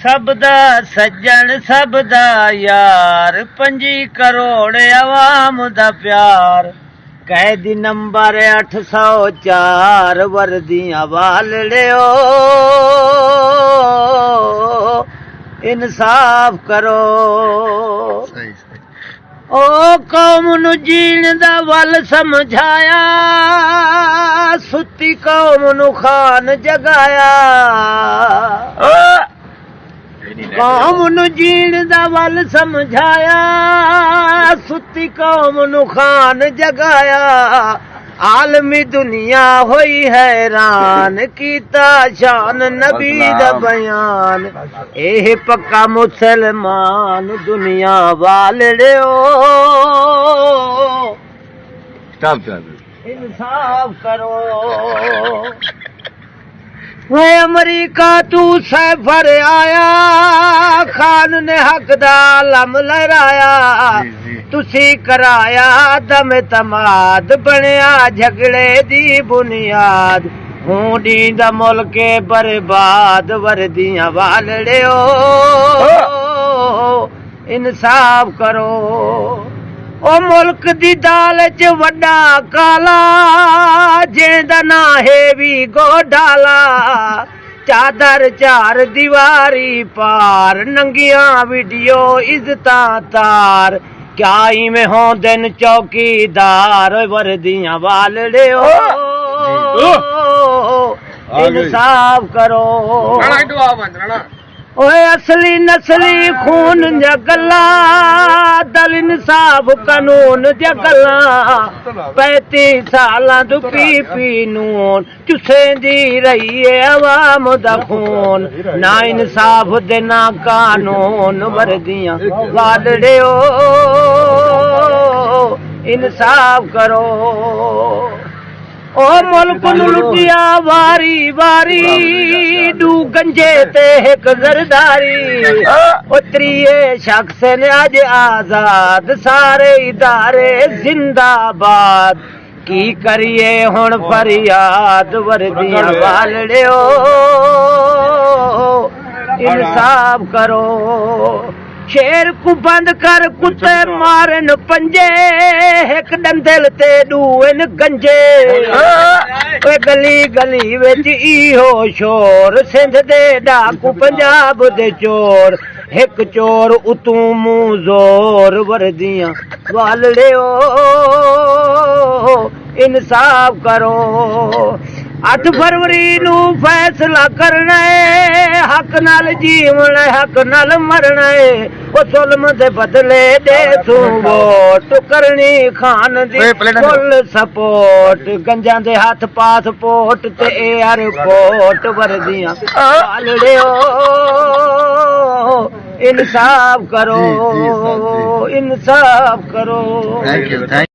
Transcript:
सबदा सज्जन सबदा यार 5 करोड़ अवाम दा प्यार कैदी नंबर 804 वर्दियां वालड़ियो इंसाफ करो। ओ कौम नू जीण दा वल समझाया सुती कौम नू खान जगाया। कौम नू जीण दा वल समझाया सुती कौम नू खान जगाया। आलमी दुनिया होई हैरान कीता शान नबी दा बयान। एह पक्का मुसलमान दुनिया वालड़ियो इंसाफ करो। वे अमरीका तू सैफर आया खान ने हक दा लम लहराया। तुसी कराया दम तमाद बनया झगड़े दी बुनियाद। हूं डींदा मुल्के बर्बाद वर्दियां वालड़ियो इंसाफ करो। ओ मुल्क दी दाल च वड्डा काला जेंदा ना है भी गोडाला। चादर चार दीवारी पार नंगियां वीडियो इज्जतां तार। क्या इवें होंदे चौकीदार वर्दियां वालड़ियो इंसाफ करो। ओए असली नस्ली खून जा गल्ला दल इंसाफ कानून जा गल्ला। 35 सालां तू पी नून चुसेंदी रही है अवाम दा खून। ना इंसाफ दे ना कानून वर्दियां वालड़ियो इंसाफ करो। ओ मुल्क नू लुटिया वारी वारी डू गंजे ते एक जरदारी। ओ 3 शख्स ने अज आजाद सारे इदारे जिंदाबाद। की करिए हुण फरियाद वर्दियां वालड़ियो इंसाफ करो। शेर को बंद कर कुत्ते मारन पंजे एक डंदल ते डून गंजे। गली गली विच इहो शोर सिंध दे डाकू पंजाब दे चोर। एक चोर उतू मुंह जोर वर्दियां वालड़ियो इंसाफ करो। 8 फरवरी नू फैसला करना है हक नाल जीवन हक नाल मरना है। ओ जुल्म दे बदले दे तू वोट करनी खान दी फुल सपोर्ट। गंजा दे हाथ पासपोर्ट ते एयरपोर्ट वर्दियां वालड़ियो इंसाफ करो इंसाफ करो।